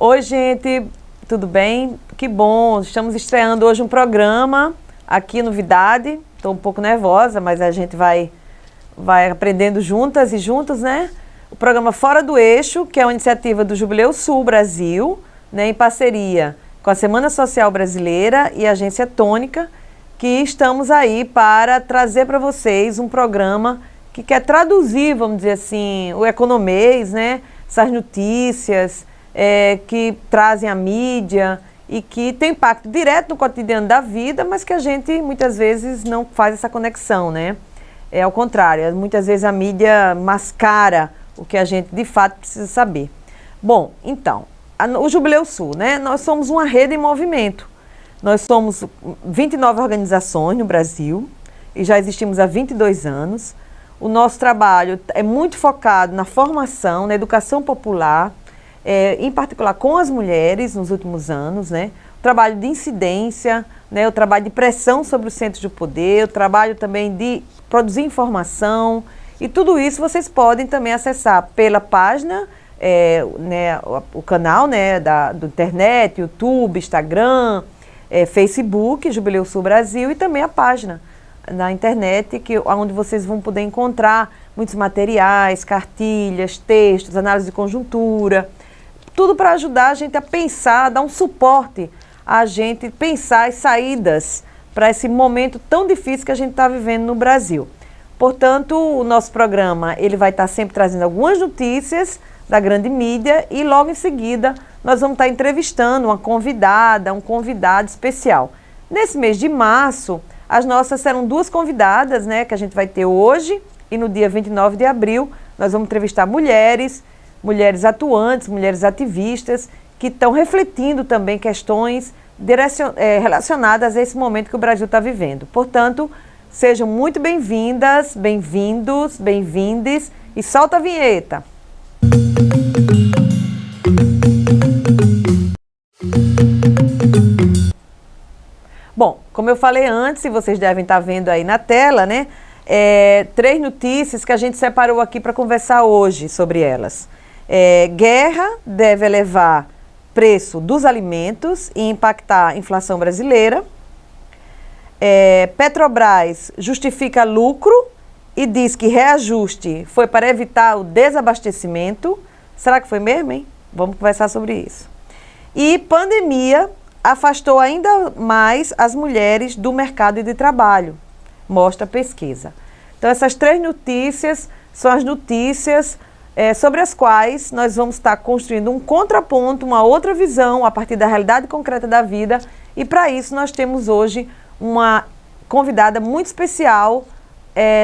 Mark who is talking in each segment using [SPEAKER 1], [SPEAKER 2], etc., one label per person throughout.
[SPEAKER 1] Oi, gente, tudo bem? Que bom, estamos estreando hoje um programa aqui, Novidade. Estou um pouco nervosa, mas a gente vai aprendendo juntas e juntos, né? O programa Fora do Eixo, que é uma iniciativa do Jubileu Sul Brasil, né, em parceria com a Semana Social Brasileira e a Agência Tônica, que estamos aí para trazer para vocês um programa que quer traduzir, vamos dizer assim, o economês, né? Essas notícias que trazem a mídia e que tem impacto direto no cotidiano da vida, mas que a gente muitas vezes não faz essa conexão, né? É ao contrário, muitas vezes a mídia mascara o que a gente de fato precisa saber. Bom, então, o Jubileu Sul, né? Nós somos uma rede em movimento. Nós somos 29 organizações no Brasil e já existimos há 22 anos. O nosso trabalho é muito focado na formação, na educação popular, em particular com as mulheres nos últimos anos, né? O trabalho de incidência, né? O trabalho de pressão sobre os centros de poder, o trabalho também de produzir informação, e tudo isso vocês podem também acessar pela página, né, o canal, né, do internet, YouTube, Instagram, Facebook, Jubileu Sul Brasil, e também a página na internet, onde vocês vão poder encontrar muitos materiais, cartilhas, textos, análise de conjuntura, tudo para ajudar a gente a pensar, a dar um suporte a gente pensar as saídas para esse momento tão difícil que a gente está vivendo no Brasil. Portanto, o nosso programa ele vai estar sempre trazendo algumas notícias da grande mídia e logo em seguida nós vamos estar entrevistando uma convidada, um convidado especial. Nesse mês de março, as nossas serão duas convidadas, né, que a gente vai ter hoje e no dia 29 de abril nós vamos entrevistar mulheres atuantes, mulheres ativistas que estão refletindo também questões relacionadas a esse momento que o Brasil está vivendo. Portanto, sejam muito bem-vindas, bem-vindos, bem-vindes e solta a vinheta. Bom, como eu falei antes, e vocês devem estar vendo aí na tela, né? 3 notícias que a gente separou aqui para conversar hoje sobre elas. Guerra deve elevar preço dos alimentos e impactar a inflação brasileira. Petrobras justifica lucro e diz que reajuste foi para evitar o desabastecimento. Será que foi mesmo, hein? Vamos conversar sobre isso. E pandemia afastou ainda mais as mulheres do mercado de trabalho, mostra a pesquisa. Então, essas 3 notícias são as notícias sobre as quais nós vamos estar construindo um contraponto, uma outra visão a partir da realidade concreta da vida. E para isso nós temos hoje uma convidada muito especial,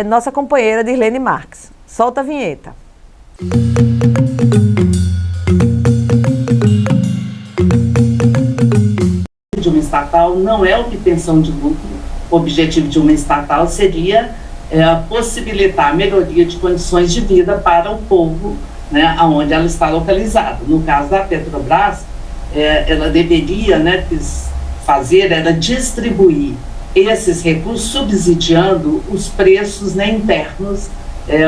[SPEAKER 1] nossa companheira Dirlene Marques. Solta a vinheta.
[SPEAKER 2] De uma estatal não é obtenção de lucro. O objetivo de uma estatal seria possibilitar a melhoria de condições de vida para o povo, né, onde ela está localizada. No caso da Petrobras, ela deveria, né, era distribuir esses recursos subsidiando os preços, né, internos,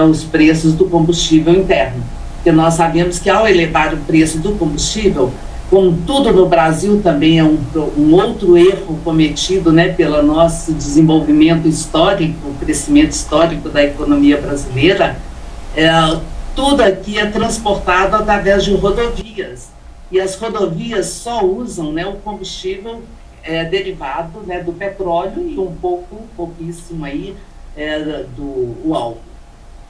[SPEAKER 2] os preços do combustível interno. Porque nós sabemos que ao elevar o preço do combustível, como tudo no Brasil também é um outro erro cometido, né, pelo nosso desenvolvimento histórico, o crescimento histórico da economia brasileira, tudo aqui é transportado através de rodovias. E as rodovias só usam, né, o combustível derivado, né, do petróleo e pouquíssimo aí do álcool.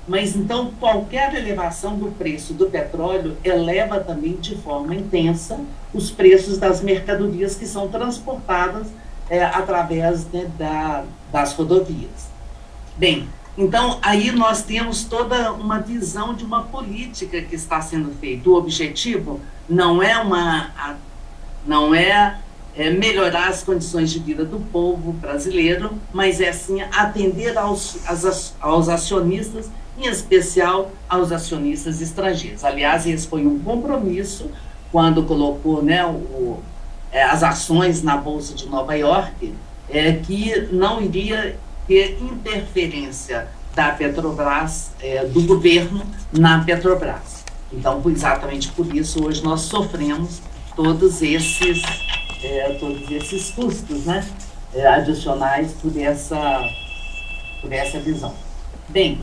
[SPEAKER 2] Mas então qualquer elevação do preço do petróleo eleva também de forma intensa os preços das mercadorias que são transportadas através, né, das rodovias. Bem, então aí nós temos toda uma visão de uma política que está sendo feita. O objetivo não é melhorar as condições de vida do povo brasileiro, mas é sim atender aos acionistas, em especial aos acionistas estrangeiros. Aliás, esse foi um compromisso quando colocou, né, as ações na Bolsa de Nova York, que não iria ter interferência da Petrobras, do governo na Petrobras. Então, exatamente por isso, hoje nós sofremos todos esses, todos esses custos, né, adicionais por essa visão. Bem,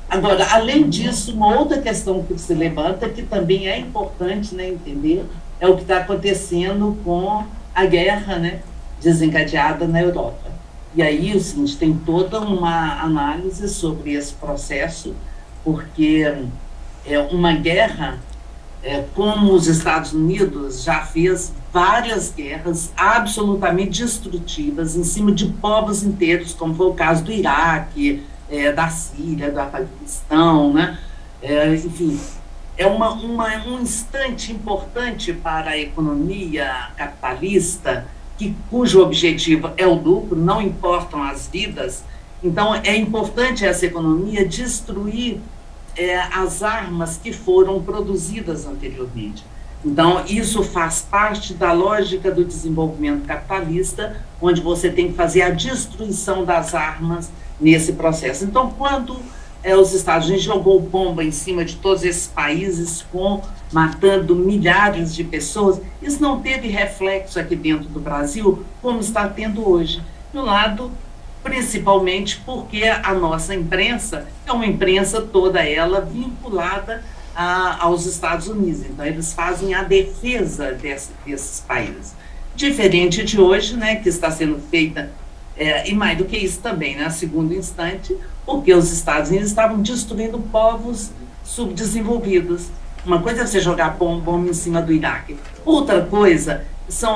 [SPEAKER 2] agora, além disso, uma outra questão que se levanta, que também é importante, né, entender, é o que está acontecendo com a guerra, né, desencadeada na Europa. E aí, o seguinte, tem toda uma análise sobre esse processo, porque uma guerra, como os Estados Unidos já fez várias guerras absolutamente destrutivas em cima de povos inteiros, como foi o caso do Iraque, da Síria, do Afeganistão, né? Enfim, é um instante importante para a economia capitalista, cujo objetivo é o lucro, não importam as vidas. Então, é importante essa economia destruir as armas que foram produzidas anteriormente. Então, isso faz parte da lógica do desenvolvimento capitalista, onde você tem que fazer a destruição das armas nesse processo. Então, quando os Estados Unidos jogou bomba em cima de todos esses países, matando milhares de pessoas, isso não teve reflexo aqui dentro do Brasil, como está tendo hoje. Do lado, principalmente porque a nossa imprensa é uma imprensa toda ela vinculada aos Estados Unidos. Então, eles fazem a defesa desses países. Diferente de hoje, né, que está sendo feita, e mais do que isso também, né, segundo instante, porque os Estados Unidos estavam destruindo povos subdesenvolvidos. Uma coisa é você jogar bomba em cima do Iraque. Outra coisa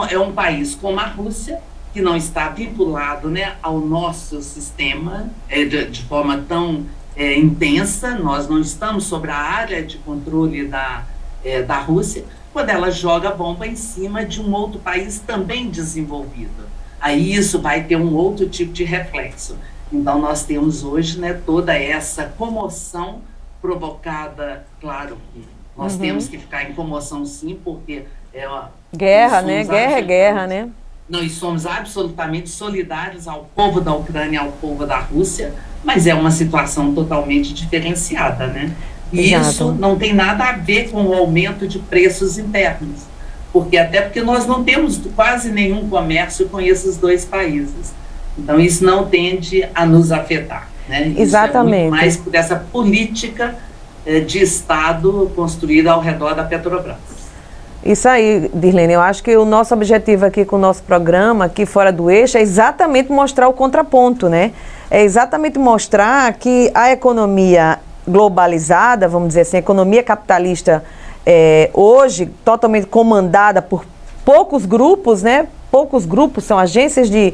[SPEAKER 2] é um país como a Rússia, que não está vinculado, né, ao nosso sistema de forma tão intensa. Nós não estamos sobre a área de controle da Rússia, quando ela joga bomba em cima de um outro país também desenvolvido. Aí isso vai ter um outro tipo de reflexo. Então, nós temos hoje, né, toda essa comoção provocada, claro que nós temos que ficar em comoção sim, porque
[SPEAKER 1] guerra, né? Guerra é guerra, né?
[SPEAKER 2] Nós somos absolutamente solidários ao povo da Ucrânia, ao povo da Rússia, mas é uma situação totalmente diferenciada, né? E isso não tem nada a ver com o aumento de preços internos, porque nós não temos quase nenhum comércio com esses dois países. Então, isso não tende a nos afetar, né?
[SPEAKER 1] Exatamente.
[SPEAKER 2] Isso é muito mais por essa política de Estado construída ao redor da Petrobras.
[SPEAKER 1] Isso aí, Dirlene, eu acho que o nosso objetivo aqui com o nosso programa, aqui fora do eixo, é exatamente mostrar o contraponto, né? É exatamente mostrar que a economia globalizada, vamos dizer assim, a economia capitalista hoje totalmente comandada por poucos grupos, né? Poucos grupos, são agências de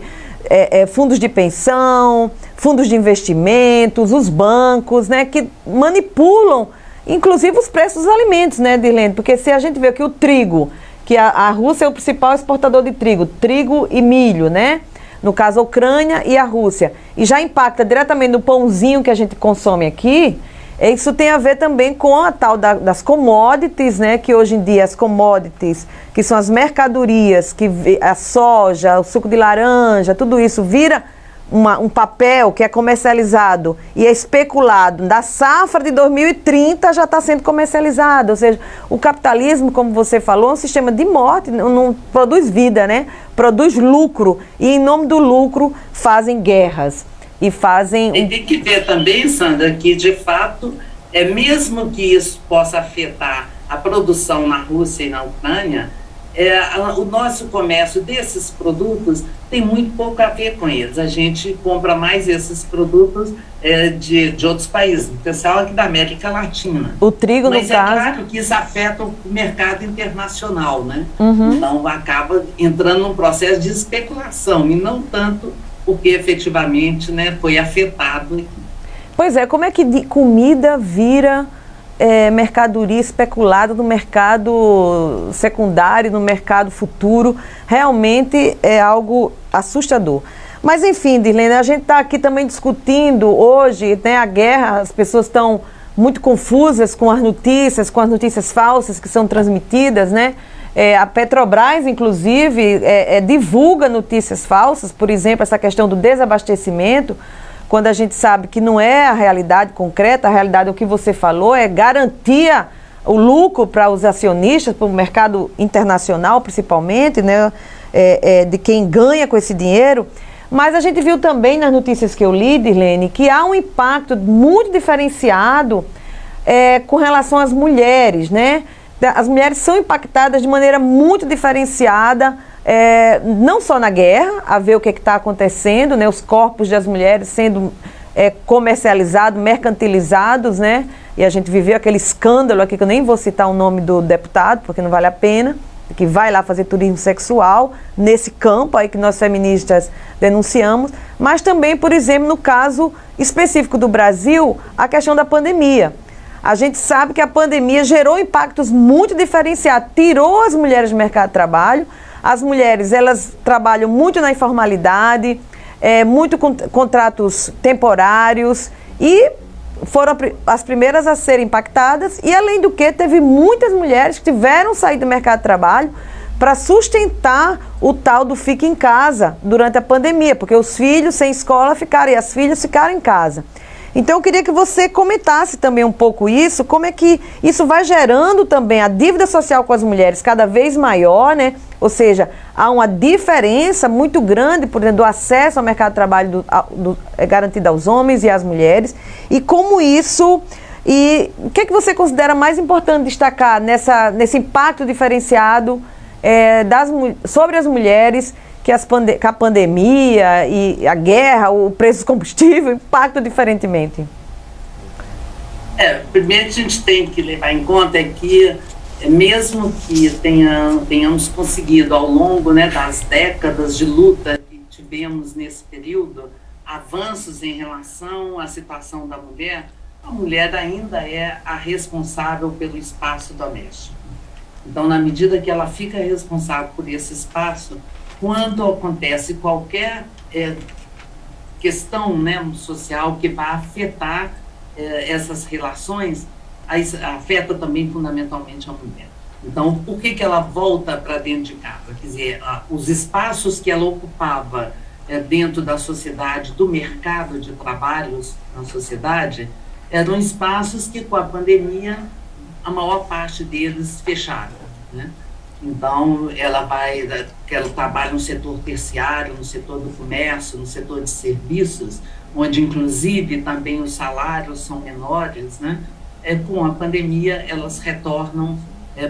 [SPEAKER 1] fundos de pensão, fundos de investimentos, os bancos, né? Que manipulam inclusive os preços dos alimentos, né, Dirlene? Porque se a gente vê que o trigo, que a Rússia é o principal exportador de trigo e milho, né? No caso, a Ucrânia e a Rússia. E já impacta diretamente no pãozinho que a gente consome aqui. Isso tem a ver também com a tal das commodities, né? Que hoje em dia as commodities, que são as mercadorias, a soja, o suco de laranja, tudo isso vira um papel que é comercializado e é especulado. Da safra de 2030 já está sendo comercializado. Ou seja, o capitalismo, como você falou, é um sistema de morte, não produz vida, né? Produz lucro. E em nome do lucro fazem guerras. E fazem...
[SPEAKER 2] E tem que ver também, Sandra, que de fato, mesmo que isso possa afetar a produção na Rússia e na Ucrânia, o nosso comércio desses produtos tem muito pouco a ver com eles. A gente compra mais esses produtos de outros países, especial aqui da América Latina.
[SPEAKER 1] O trigo,
[SPEAKER 2] mas
[SPEAKER 1] no caso...
[SPEAKER 2] Mas é claro que isso afeta o mercado internacional, né? Então acaba entrando num processo de especulação, e não tanto porque efetivamente, né, foi afetado aqui.
[SPEAKER 1] Pois é, como é que comida vira mercadoria especulada no mercado secundário, no mercado futuro? Realmente é algo assustador. Mas enfim, Dirlene, a gente está aqui também discutindo hoje, né, a guerra, as pessoas estão muito confusas com as notícias falsas que são transmitidas, né? A Petrobras, inclusive, divulga notícias falsas, por exemplo, essa questão do desabastecimento, quando a gente sabe que não é a realidade concreta. A realidade, o que você falou, é garantir o lucro para os acionistas, para o mercado internacional principalmente, né, de quem ganha com esse dinheiro. Mas a gente viu também nas notícias que eu li, Dirlene, que há um impacto muito diferenciado com relação às mulheres, né? As mulheres são impactadas de maneira muito diferenciada, não só na guerra, a ver o que está acontecendo, né? Os corpos das mulheres sendo comercializados, mercantilizados, né? E a gente viveu aquele escândalo aqui, que eu nem vou citar o nome do deputado, porque não vale a pena, que vai lá fazer turismo sexual, nesse campo aí que nós feministas denunciamos, mas também, por exemplo, no caso específico do Brasil, a questão da pandemia. A gente sabe que a pandemia gerou impactos muito diferenciados, tirou as mulheres do mercado de trabalho. As mulheres, elas trabalham muito na informalidade, muito com contratos temporários, e foram as primeiras a serem impactadas, e além do que teve muitas mulheres que tiveram que sair do mercado de trabalho para sustentar o tal do fique em casa durante a pandemia, porque os filhos sem escola ficaram e as filhas ficaram em casa. Então eu queria que você comentasse também um pouco isso, como é que isso vai gerando também a dívida social com as mulheres cada vez maior, né? Ou seja, há uma diferença muito grande, por exemplo, do acesso ao mercado de trabalho garantido aos homens e às mulheres, e como isso, e o que é que você considera mais importante destacar nesse impacto diferenciado sobre as mulheres, que a pandemia e a guerra, o preço do combustível impactam diferentemente?
[SPEAKER 2] Primeiro a gente tem que levar em conta que, mesmo que tenhamos conseguido ao longo, né, das décadas de luta que tivemos nesse período, avanços em relação à situação da mulher, a mulher ainda é a responsável pelo espaço doméstico. Então, na medida que ela fica responsável por esse espaço, quando acontece qualquer questão, né, social que vai afetar essas relações, afeta também fundamentalmente a mulher. Então, por que ela volta para dentro de casa? Quer dizer, os espaços que ela ocupava dentro da sociedade, do mercado de trabalhos na sociedade, eram espaços que, com a pandemia, a maior parte deles fecharam, né? Então, ela trabalha no setor terciário, no setor do comércio, no setor de serviços, onde, inclusive, também os salários são menores, né? Com a pandemia, elas retornam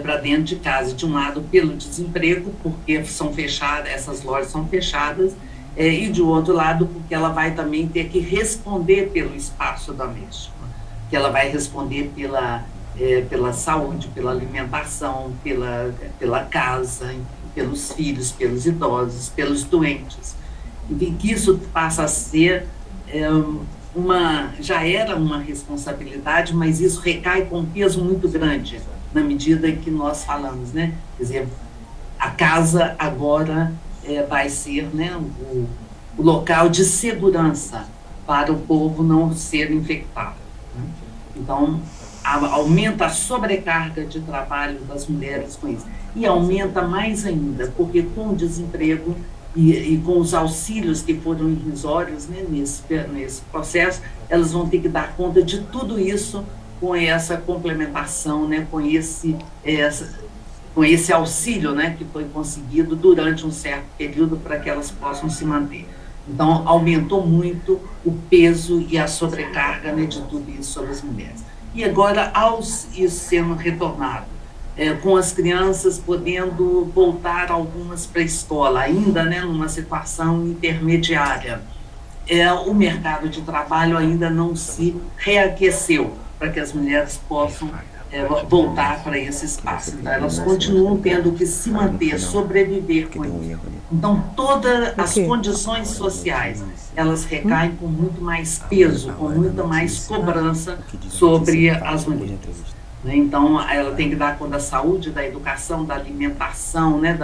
[SPEAKER 2] para dentro de casa, de um lado pelo desemprego, porque são fechadas, essas lojas são fechadas, e de outro lado, porque ela vai também ter que responder pelo espaço doméstico, que ela vai responder pela saúde, pela alimentação, pela casa, pelos filhos, pelos idosos, pelos doentes. E que isso passa a ser já era uma responsabilidade, mas isso recai com um peso muito grande, na medida que nós falamos, né? Quer dizer, a casa agora vai ser, né, o local de segurança para o povo não ser infectado, né? Então, aumenta a sobrecarga de trabalho das mulheres com isso. E aumenta mais ainda, porque com o desemprego e com os auxílios que foram irrisórios, né, nesse processo, elas vão ter que dar conta de tudo isso com essa complementação, né, com esse auxílio, né, que foi conseguido durante um certo período para que elas possam se manter. Então, aumentou muito o peso e a sobrecarga, né, de tudo isso sobre as mulheres. E agora, isso sendo retornado, com as crianças podendo voltar algumas para a escola, ainda, né, numa situação intermediária, o mercado de trabalho ainda não se reaqueceu para que as mulheres possam voltar para esse espaço. Então, elas continuam tendo que se manter, sobreviver com isso. Então, todas as condições sociais, elas recaem com muito mais peso, com muita mais cobrança sobre as mulheres. Então, ela tem que dar conta da saúde, da educação, da alimentação, né,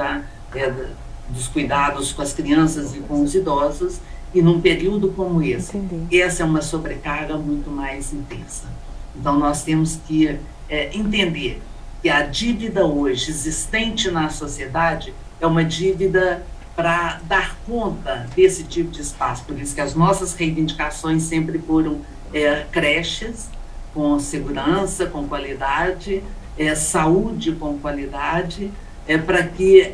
[SPEAKER 2] dos cuidados com as crianças e com os idosos, e num período como esse. Essa é uma sobrecarga muito mais intensa. Então, nós temos que entender que a dívida hoje existente na sociedade é uma dívida para dar conta desse tipo de espaço. Por isso que as nossas reivindicações sempre foram creches com segurança, com qualidade, saúde com qualidade, para que,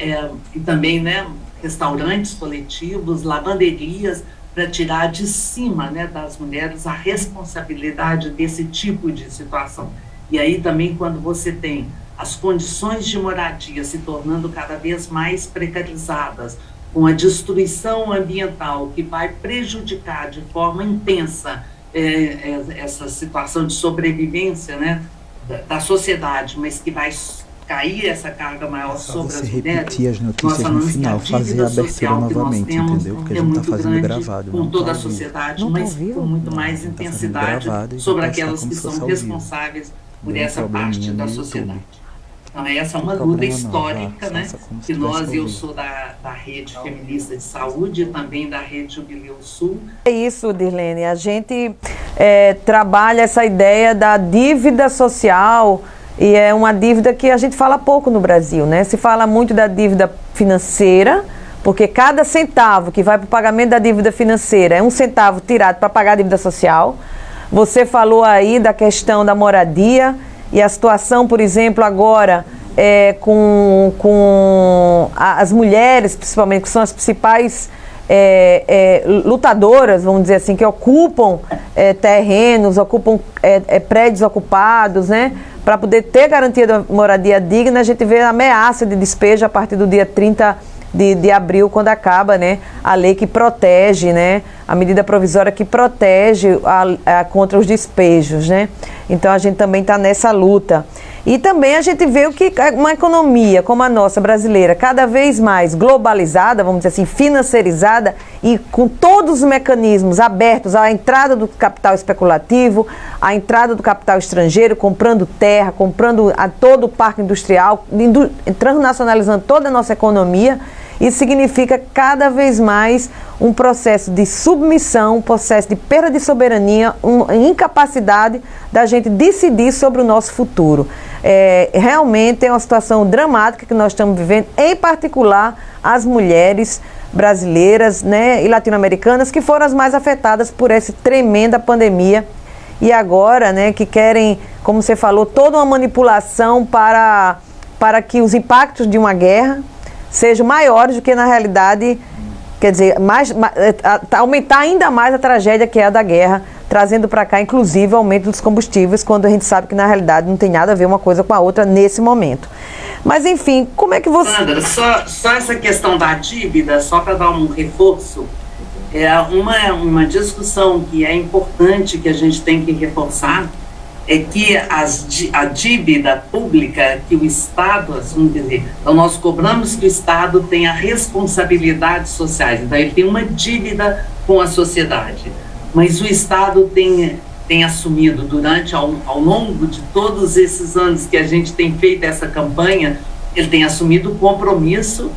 [SPEAKER 2] e também, né, restaurantes coletivos, lavanderias, para tirar de cima, né, das mulheres a responsabilidade desse tipo de situação. E aí também quando você tem as condições de moradia se tornando cada vez mais precarizadas, com a destruição ambiental que vai prejudicar de forma intensa essa situação de sobrevivência, né, da sociedade, mas que vai cair essa carga maior sobre as mulheres.
[SPEAKER 3] Repetir as notícias no final, fazer a abertura novamente, entendeu? Porque a gente está fazendo gravado.
[SPEAKER 2] Com toda a sociedade, mas com muito mais intensidade sobre aquelas que são responsáveis por essa parte da sociedade. Então, essa é uma luta histórica, né, que eu sou da Rede Feminista de Saúde e também da Rede Jubileu Sul.
[SPEAKER 1] É isso, Dirlene, a gente trabalha essa ideia da dívida social, e é uma dívida que a gente fala pouco no Brasil, né? Se fala muito da dívida financeira, porque cada centavo que vai para o pagamento da dívida financeira é um centavo tirado para pagar a dívida social. Você falou aí da questão da moradia e a situação, por exemplo, agora com as mulheres, principalmente, que são as principais lutadoras, vamos dizer assim, que ocupam terrenos, ocupam prédios ocupados, né? Para poder ter garantia da moradia digna, a gente vê a ameaça de despejo a partir do dia 30 de abril, quando acaba, né, a lei que protege, né, a medida provisória que protege contra os despejos, né? Então a gente também está nessa luta. E também a gente vê o que uma economia como a nossa brasileira, cada vez mais globalizada, vamos dizer assim, financiarizada e com todos os mecanismos abertos à entrada do capital especulativo, à entrada do capital estrangeiro, comprando terra, comprando todo o parque industrial, transnacionalizando toda a nossa economia. Isso significa cada vez mais um processo de submissão, um processo de perda de soberania, uma incapacidade da gente decidir sobre o nosso futuro. Realmente é uma situação dramática que nós estamos vivendo, em particular as mulheres brasileiras, né, e latino-americanas, que foram as mais afetadas por essa tremenda pandemia. E agora, né, que querem, como você falou, toda uma manipulação para que os impactos de uma guerra sejam maiores do que na realidade, quer dizer, aumentar ainda mais a tragédia que é a da guerra, trazendo para cá, inclusive, o aumento dos combustíveis, quando a gente sabe que na realidade não tem nada a ver uma coisa com a outra nesse momento. Mas enfim, como é que você...
[SPEAKER 2] Sandra, só essa questão da dívida, só para dar um reforço, uma discussão que é importante, que a gente tem que reforçar, é que a dívida pública que o Estado assume, quer dizer, então nós cobramos que o Estado tenha responsabilidades sociais, então ele tem uma dívida com a sociedade, mas o Estado tem assumido ao longo de todos esses anos que a gente tem feito essa campanha, ele tem assumido compromisso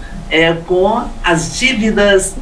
[SPEAKER 2] com as dívidas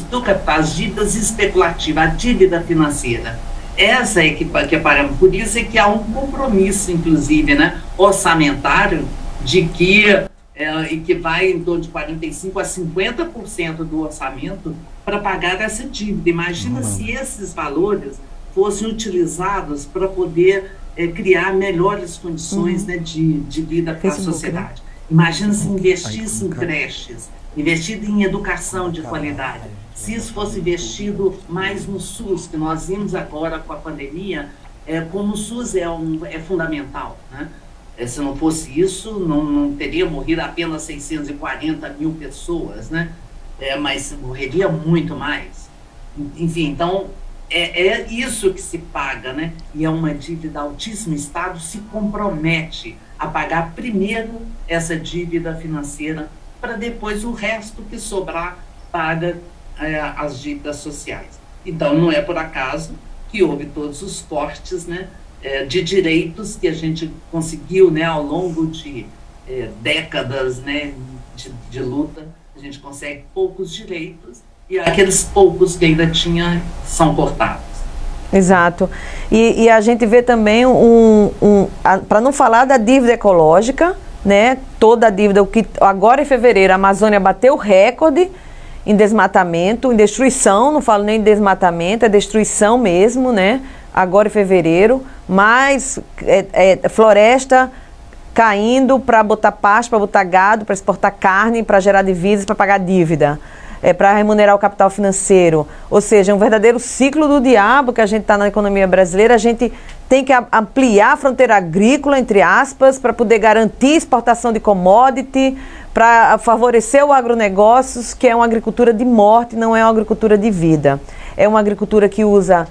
[SPEAKER 2] do capital, as dívidas especulativas, a dívida financeira. Essa é que paramos. Por isso é que há um compromisso, inclusive, né, orçamentário, de que vai em torno de 45% a 50% do orçamento para pagar essa dívida. Imagina se esses valores fossem utilizados para poder criar melhores condições, né, de vida para a sociedade. Imagina se investisse em creches, investido em educação de qualidade. Se isso fosse investido mais no SUS, que nós vimos agora com a pandemia, como o SUS é fundamental, né? Se não fosse isso, não teria morrido apenas 640 mil pessoas, né? Mas morreria muito mais. Enfim, então, é isso que se paga, né? E é uma dívida altíssima. O Estado se compromete a pagar primeiro essa dívida financeira, para depois o resto que sobrar paga as dívidas sociais. Então, não é por acaso que houve todos os cortes, né, de direitos que a gente conseguiu, né, ao longo de décadas, né, de luta. A gente consegue poucos direitos e aqueles poucos que ainda tinha são cortados.
[SPEAKER 1] Exato. E a gente vê também para não falar da dívida ecológica, né, toda a dívida, agora em fevereiro a Amazônia bateu recorde em desmatamento, em destruição, não falo nem em desmatamento, é destruição mesmo, né? agora em fevereiro, mais floresta caindo para botar pasto, para botar gado, para exportar carne, para gerar divisas, para pagar dívida, para remunerar o capital financeiro. Ou seja, é um verdadeiro ciclo do diabo que a gente está na economia brasileira. A gente tem que ampliar a fronteira agrícola, entre aspas, para poder garantir exportação de commodity, para favorecer o agronegócio, que é uma agricultura de morte, não é uma agricultura de vida. É uma agricultura que usa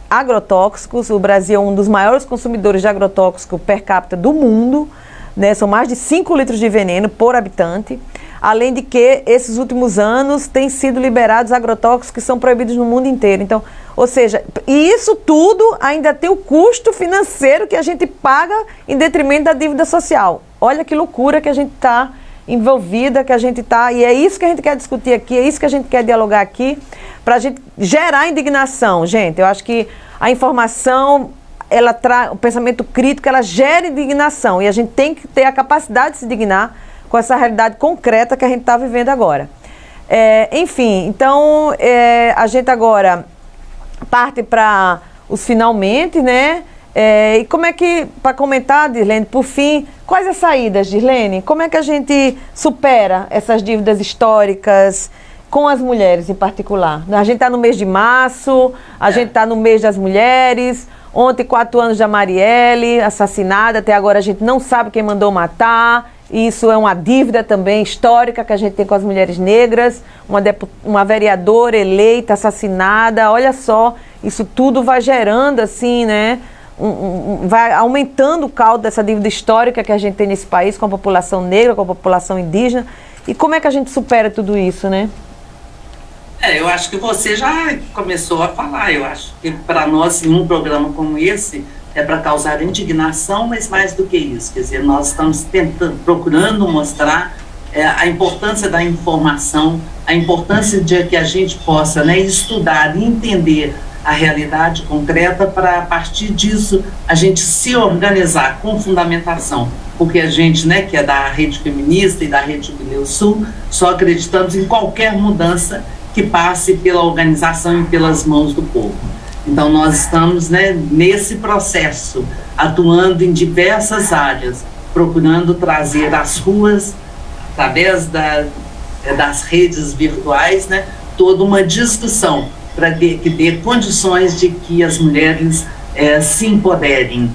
[SPEAKER 1] agrotóxicos. O Brasil é um dos maiores consumidores de agrotóxico per capita do mundo, né? São mais de 5 litros de veneno por habitante. Além de que, esses últimos anos, têm sido liberados agrotóxicos que são proibidos no mundo inteiro. Então, ou seja, e isso tudo ainda tem o custo financeiro que a gente paga em detrimento da dívida social. Olha que loucura que a gente está envolvida, que a gente está... E é isso que a gente quer discutir aqui, é isso que a gente quer dialogar aqui, para a gente gerar indignação. Gente, eu acho que a informação, ela traz o pensamento crítico, ela gera indignação. E a gente tem que ter a capacidade de se indignar com essa realidade concreta que a gente está vivendo agora. Enfim, então a gente agora parte para os finalmente, né? E como é que, para comentar, Dirlene, por fim, quais as saídas, Dirlene? Como é que a gente supera essas dívidas históricas com as mulheres em particular? A gente está no mês de março, a gente está no mês das mulheres. Ontem, 4 anos da Marielle, assassinada, até agora a gente não sabe quem mandou matar. Isso é uma dívida também histórica que a gente tem com as mulheres negras, uma vereadora eleita, assassinada. Olha só, isso tudo vai gerando assim, né? Vai aumentando o caldo dessa dívida histórica que a gente tem nesse país com a população negra, com a população indígena. E como é que a gente supera tudo isso, né?
[SPEAKER 2] Eu acho que você já começou a falar. Eu acho que para nós, em um programa como esse, é para causar indignação, mas mais do que isso. Quer dizer, nós estamos procurando mostrar a importância da informação, a importância de que a gente possa, né, estudar e entender a realidade concreta para, a partir disso, a gente se organizar com fundamentação. Porque a gente, né, que é da Rede Feminista e da Rede Jubileu Sul, só acreditamos em qualquer mudança que passe pela organização e pelas mãos do povo. Então, nós estamos, né, nesse processo, atuando em diversas áreas, procurando trazer às ruas, através das redes virtuais, né, toda uma discussão para que dê condições de que as mulheres se empoderem,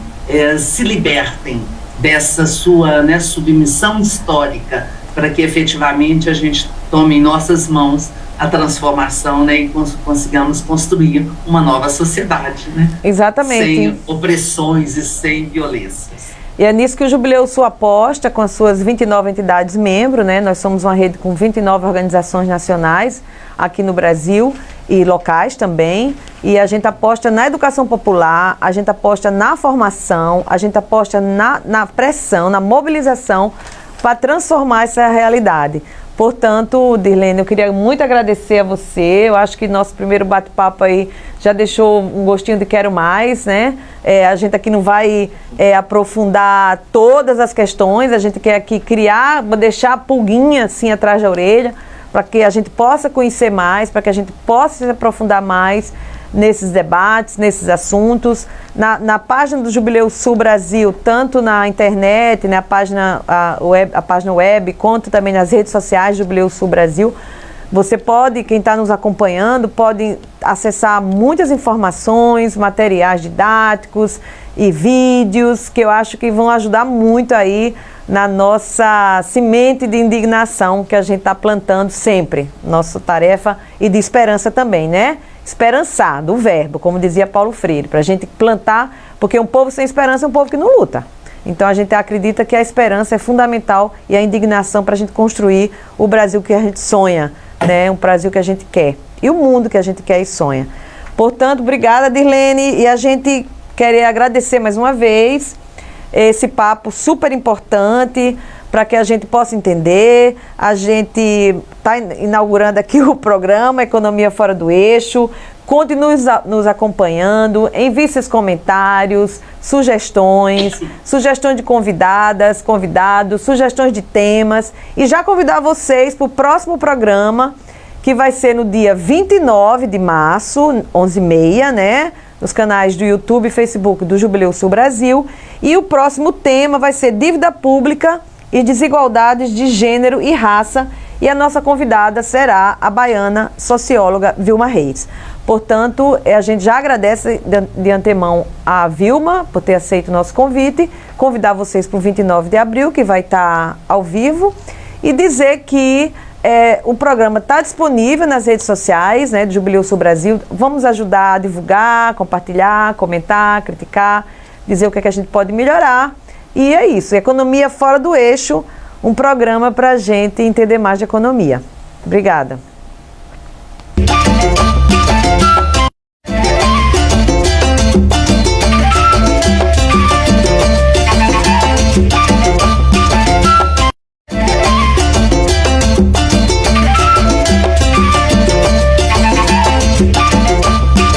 [SPEAKER 2] se libertem dessa sua, né, submissão histórica, para que efetivamente a gente tome em nossas mãos a transformação, né, e consigamos construir uma nova sociedade, né?
[SPEAKER 1] Exatamente.
[SPEAKER 2] Sem opressões e sem violências.
[SPEAKER 1] E é nisso que o Jubileu Sul aposta, com as suas 29 entidades membros, né? Nós somos uma rede com 29 organizações nacionais aqui no Brasil e locais também. E a gente aposta na educação popular, a gente aposta na formação, a gente aposta na pressão, na mobilização para transformar essa realidade. Portanto, Dirlene, eu queria muito agradecer a você. Eu acho que nosso primeiro bate-papo aí já deixou um gostinho de quero mais, né? A gente aqui não vai aprofundar todas as questões, a gente quer aqui criar, deixar a pulguinha assim atrás da orelha, para que a gente possa conhecer mais, para que a gente possa se aprofundar mais nesses debates, nesses assuntos. Na página do Jubileu Sul Brasil, tanto na internet, né, a página web, quanto também nas redes sociais do Jubileu Sul Brasil, você pode, quem está nos acompanhando, pode acessar muitas informações, materiais didáticos e vídeos, que eu acho que vão ajudar muito aí na nossa semente de indignação que a gente está plantando sempre. Nossa tarefa e de esperança também, né? Esperançar, do verbo, como dizia Paulo Freire, para a gente plantar, porque um povo sem esperança é um povo que não luta. Então a gente acredita que a esperança é fundamental e a indignação para a gente construir o Brasil que a gente sonha, né? Um Brasil que a gente quer e o mundo que a gente quer e sonha. Portanto, obrigada, Dirlene, e a gente quer agradecer mais uma vez esse papo super importante para que a gente possa entender. A gente está inaugurando aqui o programa Economia Fora do Eixo. Continue nos acompanhando, envie seus comentários, sugestões de convidadas, convidados, sugestões de temas. E já convidar vocês para o próximo programa, que vai ser no dia 29 de março, 11h30, né? nos canais do YouTube e Facebook do Jubileu Sul Brasil. E o próximo tema vai ser dívida pública e desigualdades de gênero e raça. E a nossa convidada será a baiana socióloga Vilma Reis. Portanto, a gente já agradece de antemão a Vilma por ter aceito o nosso convite, convidar vocês para o 29 de abril, que vai estar ao vivo, e dizer que o programa está disponível nas redes sociais, né, do Jubileu Sul Brasil. Vamos ajudar a divulgar, compartilhar, comentar, criticar, dizer o que é que a gente pode melhorar. E é isso, Economia Fora do Eixo, um programa para a gente entender mais de economia. Obrigada.